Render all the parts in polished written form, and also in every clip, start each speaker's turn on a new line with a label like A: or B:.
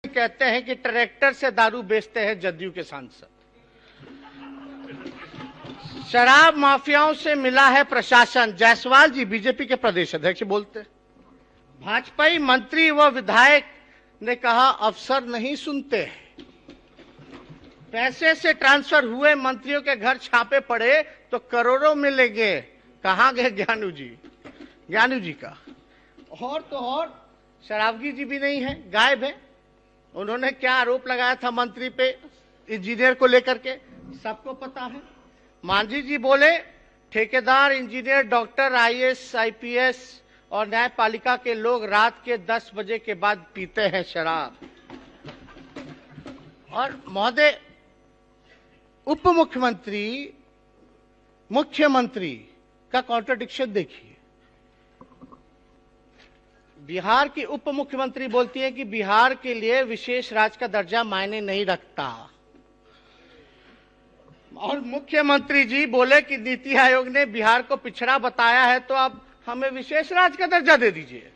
A: कहते हैं कि ट्रैक्टर से दारू बेचते हैं जदयू के सांसद। शराब माफियाओं से मिला है प्रशासन, जायसवाल जी बीजेपी के प्रदेश अध्यक्ष बोलते। भाजपाई मंत्री व विधायक ने कहा अफसर नहीं सुनते। पैसे से ट्रांसफर हुए मंत्रियों के घर छापे पड़े तो करोड़ों मिलेंगे। कहां गए ज्ञानू जी? ज्ञानू जी का और तो और शराबगी जी भी नहीं है, गायब है। उन्होंने क्या आरोप लगाया था मंत्री पे इंजीनियर को लेकर के, सबको पता है। मांझी जी बोले ठेकेदार, इंजीनियर, डॉक्टर, आईएएस, आईपीएस और न्यायपालिका के लोग रात के 10 बजे के बाद पीते हैं शराब। और महोदय, उप मुख्यमंत्री मुख्यमंत्री का कॉन्ट्रडिक्शन देखिए। बिहार की उप मुख्यमंत्री बोलती है कि बिहार के लिए विशेष राज्य का दर्जा मायने नहीं रखता, और मुख्यमंत्री जी बोले कि नीति आयोग ने बिहार को पिछड़ा बताया है तो अब हमें विशेष राज्य का दर्जा दे दीजिए।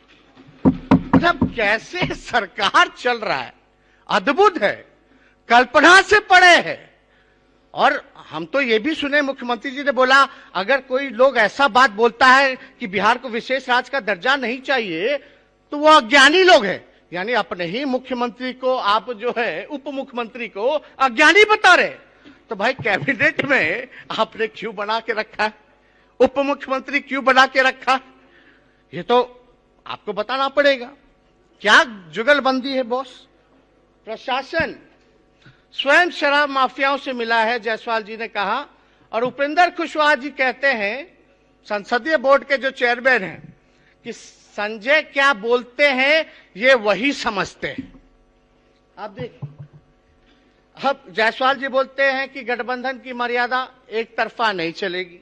A: मतलब कैसे सरकार चल रहा है, अद्भुत है, कल्पना से परे है। और हम तो ये भी सुने, मुख्यमंत्री जी ने बोला अगर कोई लोग ऐसा बात बोलता है कि बिहार को विशेष राज्य का दर्जा नहीं चाहिए तो वो अज्ञानी लोग हैं। यानी अपने ही मुख्यमंत्री को आप जो है उप मुख्यमंत्री को अज्ञानी बता रहे। तो भाई कैबिनेट में आपने क्यों बना के रखा है, उप मुख्यमंत्री क्यों बना के रखा? ये तो आपको बताना पड़ेगा। क्या जुगलबंदी है बॉस? प्रशासन स्वयं शराब माफियाओं से मिला है, जायसवाल जी ने कहा। और उपेंद्र कुशवाहा जी कहते हैं, संसदीय बोर्ड के जो चेयरमैन हैं, कि संजय क्या बोलते हैं ये वही समझते हैं। आप देखिए, अब जायसवाल जी बोलते हैं कि गठबंधन की मर्यादा एक तरफा नहीं चलेगी।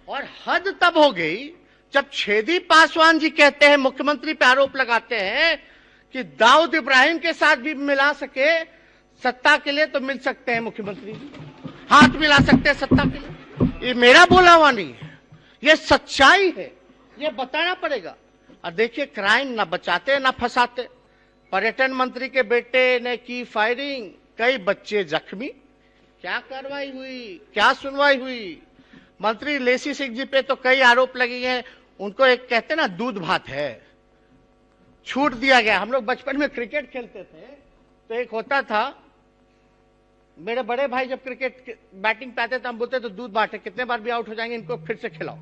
A: और हद तब हो गई जब छेदी पासवान जी कहते हैं, मुख्यमंत्री पे आरोप लगाते हैं कि दाऊद इब्राहिम के साथ भी मिला सके सत्ता के लिए तो मिल सकते हैं मुख्यमंत्री, हाथ मिला सकते हैं सत्ता के लिए। ये मेरा बोला हुआ नहीं है, ये सच्चाई है, ये बताना पड़ेगा। और देखिए, क्राइम ना बचाते ना फंसाते। पर्यटन मंत्री के बेटे ने की फायरिंग, कई बच्चे जख्मी। क्या कार्रवाई हुई, क्या सुनवाई हुई? मंत्री लेसी सिंह जी पे तो कई आरोप लगे हैं। उनको एक कहते ना दूध भात है, छूट दिया गया। हम लोग बचपन में क्रिकेट खेलते थे तो एक होता था, मेरे बड़े भाई जब क्रिकेट बैटिंग पे आते थे हम बोलते तो दूध भात है, कितने बार भी आउट हो जाएंगे इनको फिर से खिलाओ।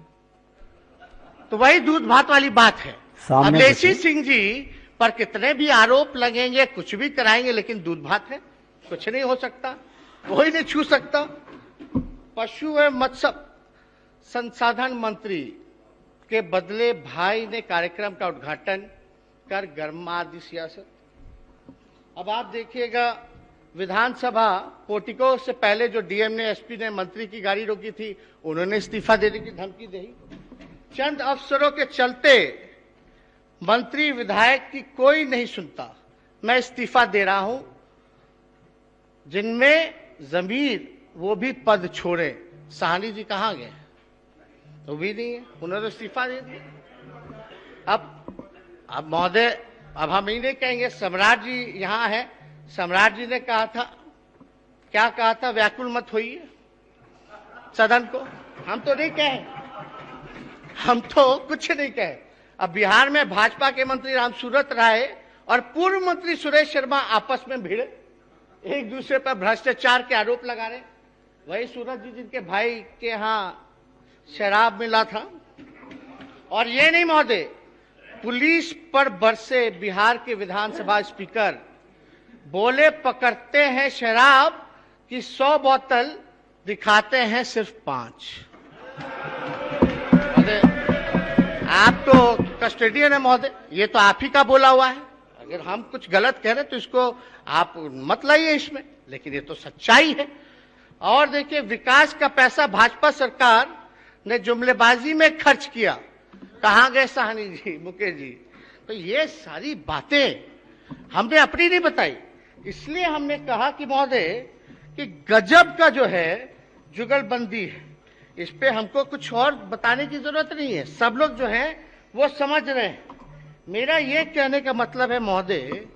A: तो वही दूध भात वाली बात है। अब लेसी सिंह जी पर कितने भी आरोप लगेंगे, कुछ भी कराएंगे, लेकिन दूध भात है, कुछ नहीं हो सकता, कोई नहीं छू सकता। पशु एवं मत्स्य संसाधन मंत्री के बदले भाई ने कार्यक्रम का उद्घाटन कर गर्मा दी सियासत। अब आप देखिएगा, विधानसभा पोर्टिको से पहले जो डीएम ने, एसपी ने मंत्री की गाड़ी रोकी थी, उन्होंने इस्तीफा देने की धमकी दी। चंद अफसरों के चलते मंत्री विधायक की कोई नहीं सुनता, मैं इस्तीफा दे रहा हूं। जिनमें जमीर वो भी पद छोड़े। साहनी जी कहां गए? तो भी नहीं है, उन्होंने तो इस्तीफा दे दिया। अब महोदय, अब हम ही नहीं कहेंगे, सम्राट जी यहां है। सम्राट जी ने कहा था, क्या कहा था? व्याकुल मत होइए सदन को। हम तो नहीं कहे, हम तो कुछ नहीं कहे। अब बिहार में भाजपा के मंत्री रामसूरत राय और पूर्व मंत्री सुरेश शर्मा आपस में भिड़े, एक दूसरे पर भ्रष्टाचार के आरोप लगा रहे। वही सूरज जी जिनके भाई के यहां शराब मिला था। और ये नहीं महोदय, पुलिस पर बरसे बिहार के विधानसभा स्पीकर, बोले पकड़ते हैं शराब की 100 बोतल, दिखाते हैं सिर्फ 5। आप तो कस्टोडियन है महोदय, ये तो आप ही का बोला हुआ है। अगर हम कुछ गलत कह रहे तो इसको आप मत लाइए इसमें, लेकिन ये तो सच्चाई है। और देखिए, विकास का पैसा भाजपा सरकार ने जुमलेबाजी में खर्च किया। कहां गए साहनी जी, मुकेश जी? तो ये सारी बातें हमने अपनी नहीं बताई, इसलिए हमने कहा कि महोदय कि गजब का जो है जुगलबंदी है, इस पे हमको कुछ और बताने की जरूरत नहीं है, सब लोग जो हैं वो समझ रहे हैं। मेरा ये कहने का मतलब है महोदय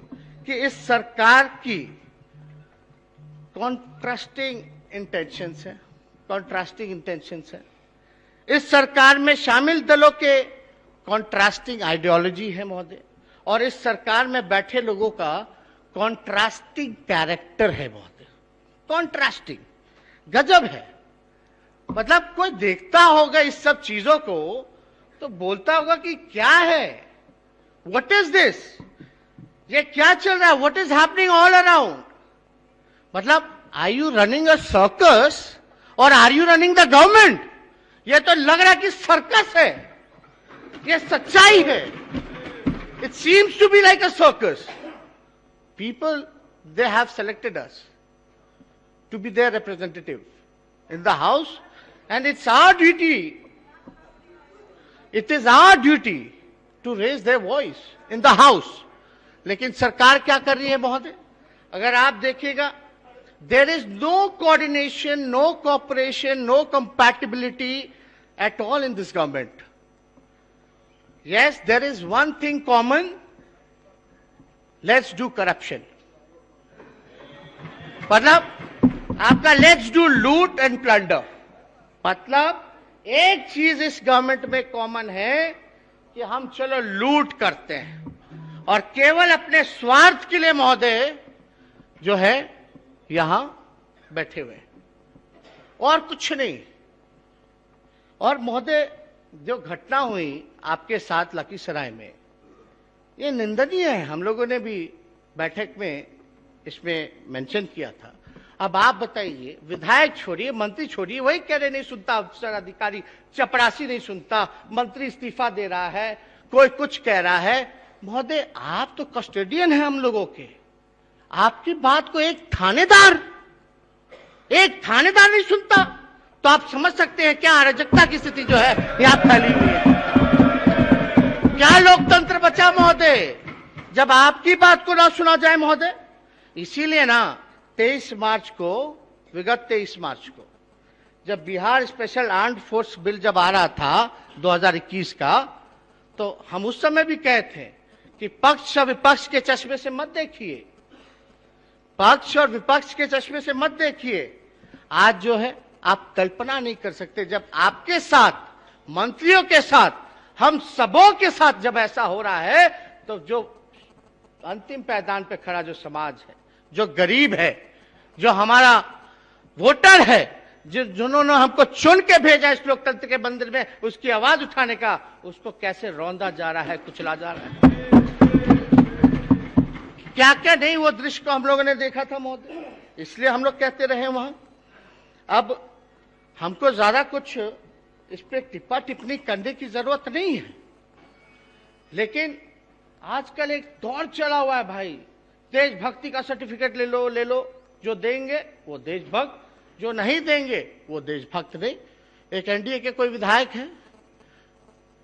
A: कि इस सरकार की कॉन्ट्रास्टिंग इंटेंशंस है, इस सरकार में शामिल दलों के कॉन्ट्रास्टिंग आइडियोलॉजी है महोदय, और इस सरकार में बैठे लोगों का कॉन्ट्रास्टिंग कैरेक्टर है महोदय। कॉन्ट्रास्टिंग गजब है, मतलब कोई देखता होगा इस सब चीजों को तो बोलता होगा कि क्या है, व्हाट इज दिस, ये क्या चल रहा है, what is happening all around. मतलब are you running a circus और are you running the government. ये तो लग रहा है कि सर्कस है, ये सच्चाई है। It seems to be like a circus. People they have selected us to be their representative in the house, and it's our duty, it is our duty to raise their voice in the house. लेकिन सरकार क्या कर रही है महोदय, अगर आप देखिएगा, there is no coordination, no cooperation, no compatibility at all in this government. Yes, there is one thing common, let's do corruption. मतलब आपका लेट्स डू लूट एंड प्लंडर। मतलब एक चीज इस गवर्नमेंट में कॉमन है कि हम चलो लूट करते हैं और केवल अपने स्वार्थ के लिए महोदय जो है यहां बैठे हुए, और कुछ नहीं। और महोदय जो घटना हुई आपके साथ लखीसराय में, ये निंदनीय है, हम लोगों ने भी बैठक में इसमें मेंशन किया था। अब आप बताइए, विधायक छोड़िए, मंत्री छोड़िए, वही कह रहे नहीं सुनता, अफसर अधिकारी चपरासी नहीं सुनता, मंत्री इस्तीफा दे रहा है, कोई कुछ कह रहा है। महोदय आप तो कस्टोडियन हैं हम लोगों के, आपकी बात को एक थानेदार नहीं सुनता, तो आप समझ सकते हैं क्या अराजकता की स्थिति जो है यहां फैली हुई है। क्या लोकतंत्र बचा महोदय जब आपकी बात को ना सुना जाए महोदय। इसीलिए ना 23 मार्च को, विगत 23 मार्च को जब Bihar special armed force bill जब आ रहा था 2021 का, तो हम उस समय भी कहे थे कि पक्ष और विपक्ष के चश्मे से मत देखिए, पक्ष और विपक्ष के चश्मे से मत देखिए। आज जो है आप कल्पना नहीं कर सकते, जब आपके साथ, मंत्रियों के साथ, हम सबों के साथ जब ऐसा हो रहा है, तो जो अंतिम पायदान पे खड़ा जो समाज है, जो गरीब है, जो हमारा वोटर है, जिन्होंने हमको चुन के भेजा इस लोकतंत्र के मंदिर में, उसकी आवाज उठाने का, उसको कैसे रौंदा जा रहा है, कुचला जा रहा है। क्या क्या नहीं वो दृश्य को हम लोगों ने देखा था महोदय, इसलिए हम लोग कहते रहे वहां। अब हमको ज्यादा कुछ इस पे टिप्पा टिप्पणी करने की जरूरत नहीं है, लेकिन आजकल एक दौर चला हुआ है भाई, देशभक्ति का सर्टिफिकेट ले लो, जो देंगे वो देशभक्त, जो नहीं देंगे वो देशभक्त नहीं। एक एनडीए के कोई विधायक हैं,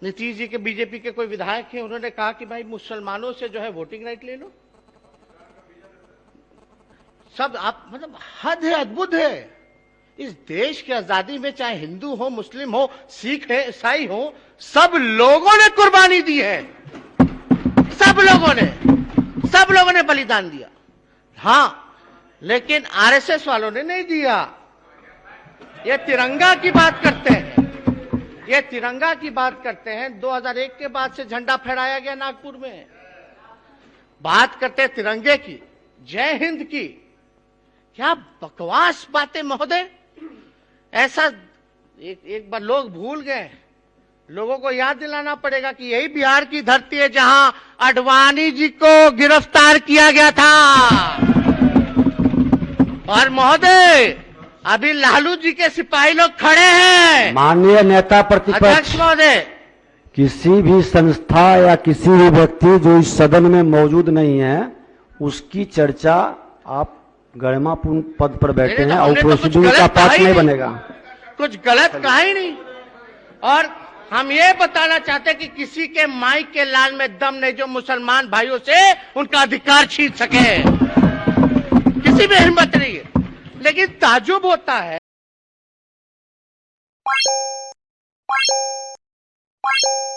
A: नीतीश जी के बीजेपी के कोई विधायक हैं, उन्होंने कहा कि भाई मुसलमानों से जो है वोटिंग राइट ले लो। सब आप मतलब हद है, अद्भुत है। इस देश की आजादी में चाहे हिंदू हो, मुस्लिम हो, सिख है, ईसाई हो, सब लोगों ने कुर्बानी दी है, सब लोगों ने बलिदान दिया। हाँ, लेकिन आरएसएस वालों ने नहीं दिया। ये तिरंगा की बात करते हैं, 2001 के बाद से झंडा फहराया गया नागपुर में, बात करते हैं तिरंगे की, जय हिंद की। क्या बकवास बातें महोदय। ऐसा एक बार लोग भूल गए, लोगों को याद दिलाना पड़ेगा कि यही बिहार की धरती है जहां आडवाणी जी को गिरफ्तार किया गया था। और महोदय अभी लालू जी के सिपाही लोग खड़े हैं।
B: माननीय नेता प्रतिपक्ष
A: महोदय,
B: किसी भी संस्था या किसी भी व्यक्ति जो इस सदन में मौजूद नहीं है, उसकी चर्चा आप गरिमापूर्ण पद पर बैठे हैं और प्रोसीडिंग का पार्ट नहीं बनेगा।
A: कुछ गलत कहा ही नहीं। और हम ये बताना चाहते हैं कि किसी के माई के लाल में दम नहीं जो मुसलमान भाइयों से उनका अधिकार छीन सके, किसी में हिम्मत नहीं है। लेकिन ताज्जुब होता है है।